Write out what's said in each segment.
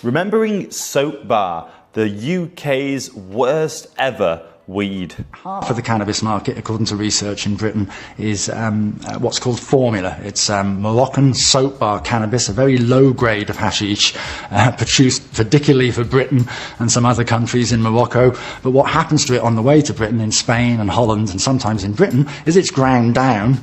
Remembering Soap Bar, the UK's worst ever weed. Half of the cannabis market, according to research in Britain, is what's called formula. It's Moroccan soap bar cannabis, a very low grade of hashish, produced particularly for Britain and some other countries in Morocco. But what happens to it on the way to Britain, in Spain and Holland and sometimes in Britain, is it's ground down.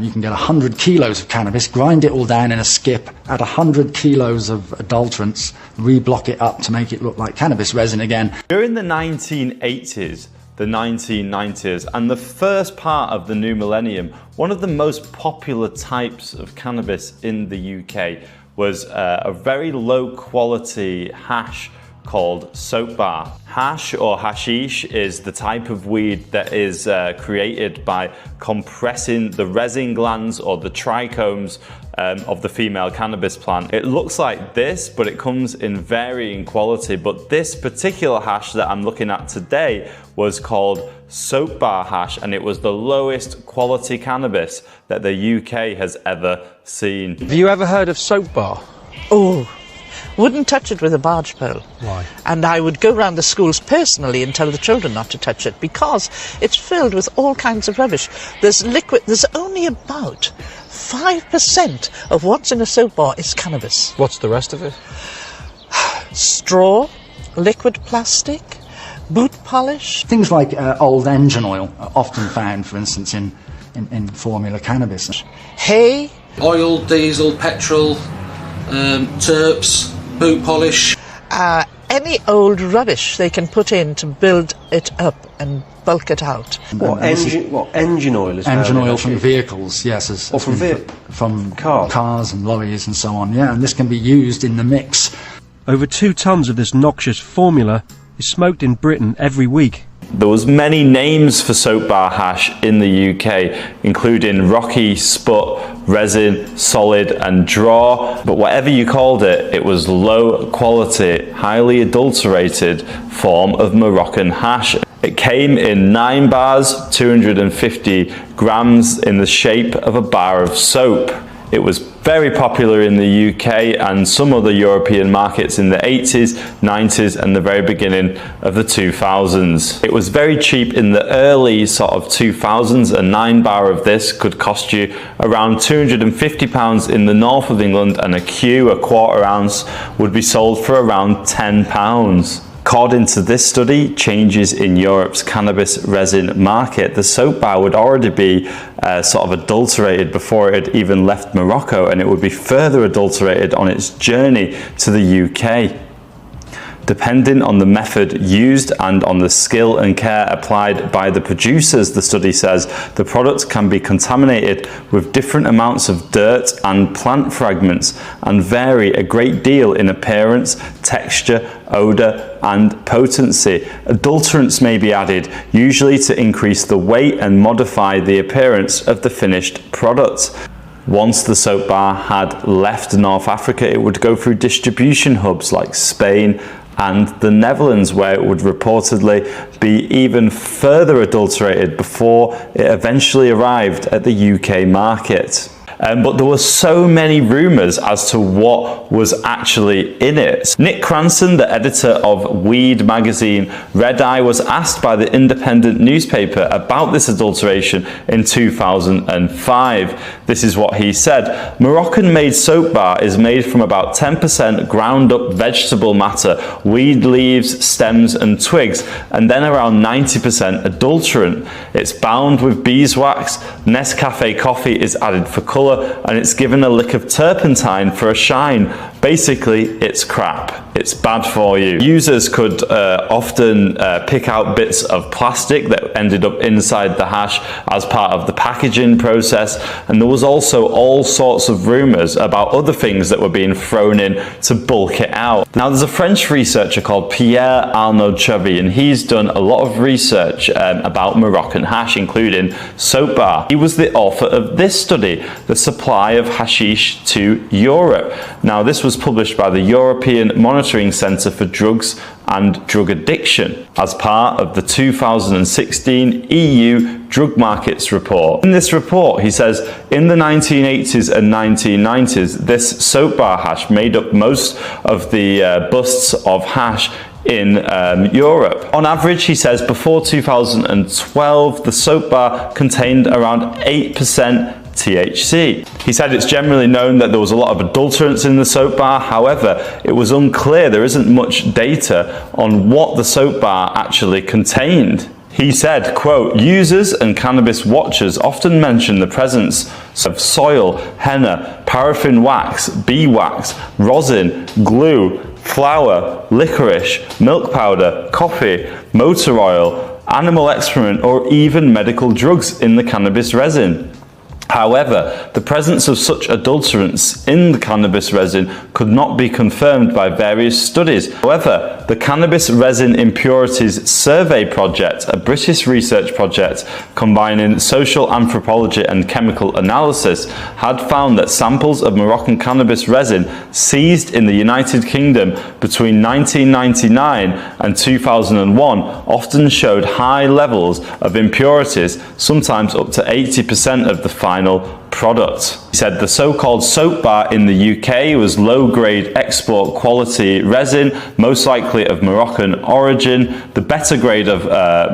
You can get 100 kilos of cannabis, grind it all down in a skip, add 100 kilos of adulterants, reblock it up to make it look like cannabis resin again. During the 1980s, the 1990s, and the first part of the new millennium, one of the most popular types of cannabis in the UK was a very low quality hash called soap bar. Hash or hashish is the type of weed that is created by compressing the resin glands or the trichomes of the female cannabis plant. It looks like this, but it comes in varying quality. But this particular hash that I'm looking at today was called soap bar hash, and it was the lowest quality cannabis that the UK has ever seen. Have you ever heard of soap bar? Oh, wouldn't touch it with a barge pole. Why? And I would go around the schools personally and tell the children not to touch it because it's filled with all kinds of rubbish. There's only about 5% of what's in a soap bar is cannabis. What's the rest of it? Straw, liquid plastic, boot polish. Things like old engine oil are often found, for instance, in formula cannabis. Hay. Oil, diesel, petrol, terps, boot polish. Any old rubbish they can put in to build it up and bulk it out. What engine oil is engine found oil in from vehicles, yes. Or from cars and lorries and so on, yeah, and this can be used in the mix. Over 2 tons of this noxious formula is smoked in Britain every week. There was many names for soap bar hash in the UK, including Rocky, Sput, Resin, Solid and Draw. But whatever you called it, it was low quality, highly adulterated form of Moroccan hash. It came in 9 bars, 250 grams, in the shape of a bar of soap. It was very popular in the UK and some other European markets in the 80s, 90s and the very beginning of the 2000s. It was very cheap in the early sort of 2000s. A 9 bar of this could cost you around £250 in the north of England, and a quarter ounce, would be sold for around £10. According to this study, changes in Europe's cannabis resin market, the soap bar would already be sort of adulterated before it had even left Morocco, and it would be further adulterated on its journey to the UK. Depending on the method used and on the skill and care applied by the producers, the study says, the product can be contaminated with different amounts of dirt and plant fragments and vary a great deal in appearance, texture, odour and potency. Adulterants may be added, usually to increase the weight and modify the appearance of the finished product. Once the soap bar had left North Africa, it would go through distribution hubs like Spain and the Netherlands, where it would reportedly be even further adulterated before it eventually arrived at the UK market. But there were so many rumours as to what was actually in it. Nick Cranson, the editor of Weed magazine Red Eye, was asked by the Independent newspaper about this adulteration in 2005. This is what he said: Moroccan made soap bar is made from about 10% ground up vegetable matter, weed leaves, stems and twigs, and then around 90% adulterant. It's bound with beeswax, Nescafe coffee is added for colour, and it's given a lick of turpentine for a shine. Basically, it's crap. It's bad for you. Users could often pick out bits of plastic that ended up inside the hash as part of the packaging process, and there was also all sorts of rumours about other things that were being thrown in to bulk it out. Now, there's a French researcher called Pierre Arnaud-Chavy, and he's done a lot of research about Moroccan hash, including soap bar. He was the author of this study, The Supply of Hashish to Europe. Now, this was published by the European Monitoring Centre for Drugs and drug addiction as part of the 2016 EU Drug Markets Report. In this report, he says, in the 1980s and 1990s, this soap bar hash made up most of the busts of hash in Europe. On average, he says, before 2012, the soap bar contained around 8% THC. He said it's generally known that there was a lot of adulterants in the soap bar. However, it was unclear, there isn't much data on what the soap bar actually contained. He said, quote, users and cannabis watchers often mention the presence of soil, henna, paraffin wax, beeswax, rosin, glue, flour, licorice, milk powder, coffee, motor oil, animal excrement, or even medical drugs in the cannabis resin. However, the presence of such adulterants in the cannabis resin could not be confirmed by various studies. However, the Cannabis Resin Impurities Survey Project, a British research project combining social anthropology and chemical analysis, had found that samples of Moroccan cannabis resin seized in the United Kingdom between 1999 and 2001 often showed high levels of impurities, sometimes up to 80% of the final product. He said the so-called soap bar in the UK was low-grade export quality resin, most likely of Moroccan origin. The better grade of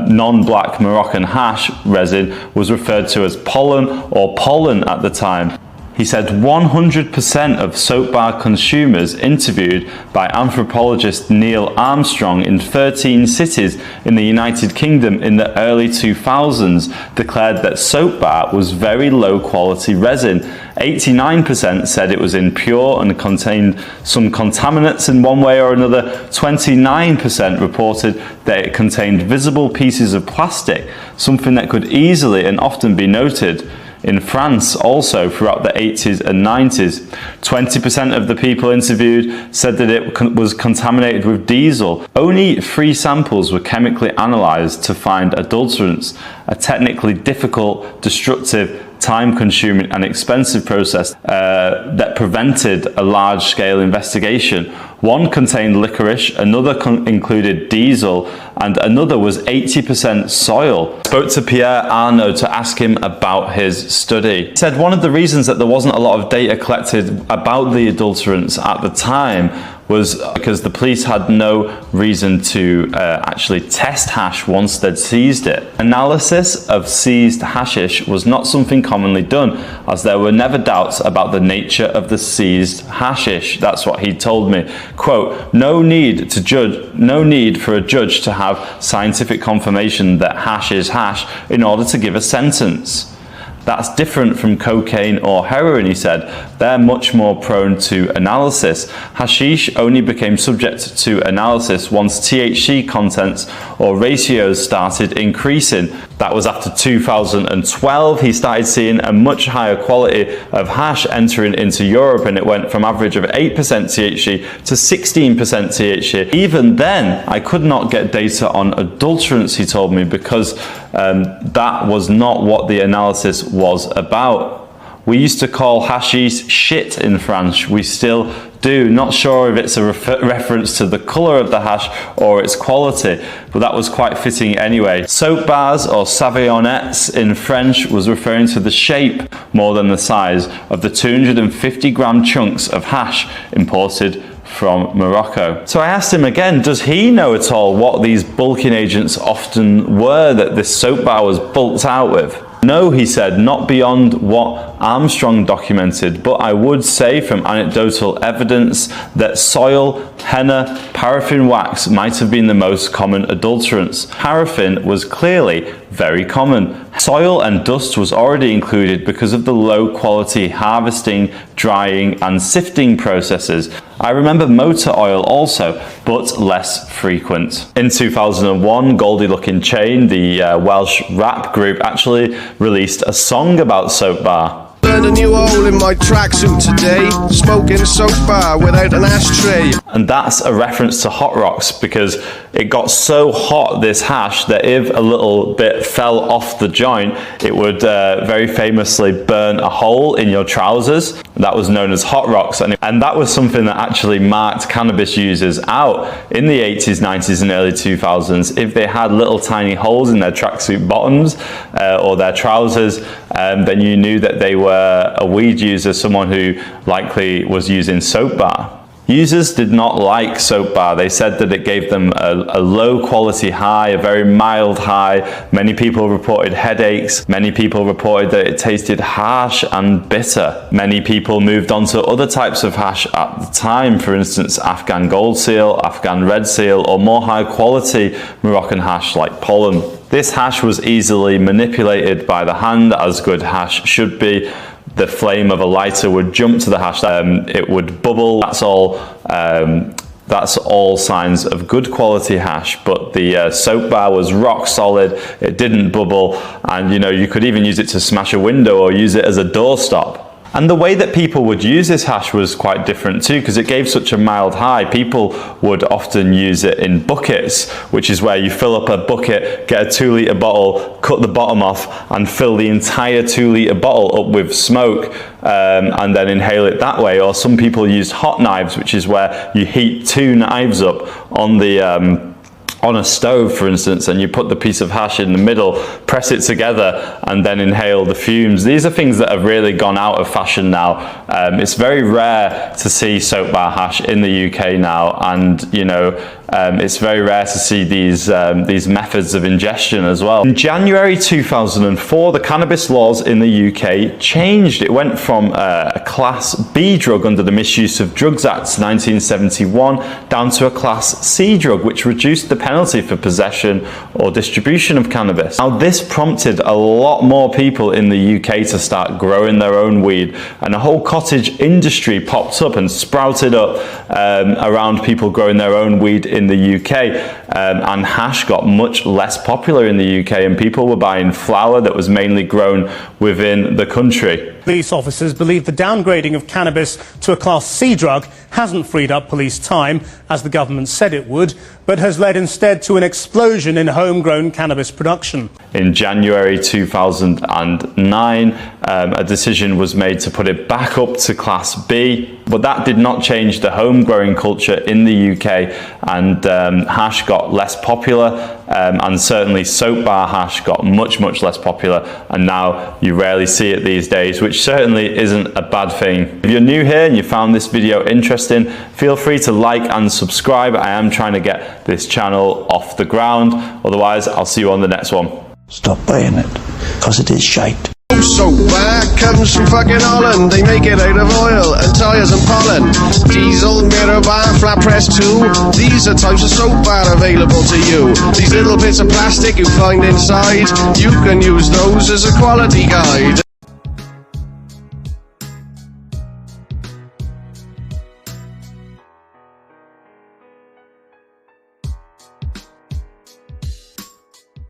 non-black Moroccan hash resin was referred to as pollen at the time. He said 100% of soap bar consumers interviewed by anthropologist Neil Armstrong in 13 cities in the United Kingdom in the early 2000s declared that soap bar was very low quality resin. 89% said it was impure and contained some contaminants in one way or another. 29% reported that it contained visible pieces of plastic, something that could easily and often be noted in France also throughout the 80s and 90s. 20% of the people interviewed said that it was contaminated with diesel. Only 3 samples were chemically analysed to find adulterants, a technically difficult, destructive, time-consuming and expensive process that prevented a large-scale investigation. One contained licorice, another included diesel, and another was 80% soil. I spoke to Pierre Arnaud to ask him about his study. He said one of the reasons that there wasn't a lot of data collected about the adulterants at the time was because the police had no reason to actually test hash once they'd seized it. Analysis of seized hashish was not something commonly done, as there were never doubts about the nature of the seized hashish. That's what he told me. Quote, no need for a judge to have scientific confirmation that hash is hash in order to give a sentence. That's different from cocaine or heroin, he said. They're much more prone to analysis. Hashish only became subject to analysis once THC contents or ratios started increasing. That was after 2012. He started seeing a much higher quality of hash entering into Europe, and it went from average of 8% THC to 16% THC. Even then, I could not get data on adulterants, he told me, because that was not what the analysis was about. We used to call hashish shit in France. We still do. Not sure if it's a reference to the colour of the hash or its quality, but that was quite fitting anyway. Soap bars, or savionnettes in French, was referring to the shape more than the size of the 250-gram chunks of hash imported from Morocco. So I asked him again, does he know at all what these bulking agents often were that this soap bar was bulked out with? No, he said, not beyond what Armstrong documented, but I would say from anecdotal evidence that soil, henna, paraffin wax might have been the most common adulterants. Paraffin was clearly very common. Soil and dust was already included because of the low quality harvesting, drying and sifting processes. I remember motor oil also, but less frequent. In 2001, Goldie, Lookin, the Welsh rap group, actually released a song about soap bar. Learned a new hole in my tracksuit today, smoking a soap bar without an ashtray. And that's a reference to hot rocks, because it got so hot, this hash, that if a little bit fell off the joint, it would very famously burn a hole in your trousers. That was known as hot rocks, and that was something that actually marked cannabis users out in the 80s, 90s and early 2000s. If they had little tiny holes in their tracksuit bottoms or their trousers, then you knew that they were a weed user, someone who likely was using soap bar. Users did not like soap bar. They said that it gave them a low quality high, a very mild high. Many people reported headaches. Many people reported that it tasted harsh and bitter. Many people moved on to other types of hash at the time, for instance, Afghan Gold Seal, Afghan Red Seal, or more high quality Moroccan hash like pollen. This hash was easily manipulated by the hand, as good hash should be. The flame of a lighter would jump to the hash, it would bubble. That's all signs of good quality hash. But the soap bar was rock solid, it didn't bubble, and you could even use it to smash a window or use it as a doorstop. And the way that people would use this hash was quite different too, because it gave such a mild high. People would often use it in buckets, which is where you fill up a bucket, get a 2-litre bottle, cut the bottom off, and fill the entire 2-litre bottle up with smoke, and then inhale it that way. Or some people used hot knives, which is where you heat 2 knives up on the on a stove, for instance, and you put the piece of hash in the middle, press it together, and then inhale the fumes. These are things that have really gone out of fashion now. It's very rare to see soap bar hash in the UK now, and it's very rare to see these methods of ingestion as well. In January 2004, the cannabis laws in the UK changed. It went from a Class B drug under the Misuse of Drugs Act 1971 down to a Class C drug, which reduced the penalty for possession or distribution of cannabis. Now, this prompted a lot more people in the UK to start growing their own weed, and a whole cottage industry popped up and sprouted up around people growing their own weed in the UK, and hash got much less popular in the UK, and people were buying flower that was mainly grown within the country. Police officers believe the downgrading of cannabis to a Class C drug hasn't freed up police time, as the government said it would, but has led instead to an explosion in homegrown cannabis production. In January 2009, a decision was made to put it back up to Class B, but that did not change the home growing culture in the UK, and hash got less popular, and certainly soap bar hash got much less popular, and now you rarely see it these days, which certainly isn't a bad thing. If you're new here and you found this video interesting, feel free to like and subscribe. I am trying to get this channel off the ground. Otherwise, I'll see you on the next one. Stop buying it, because it is shite. Soap bar comes from fucking Holland. They make it out of oil and tyres and pollen. Diesel, mirror bar, flat press too. These are types of soap bar available to you. These little bits of plastic you find inside, you can use those as a quality guide.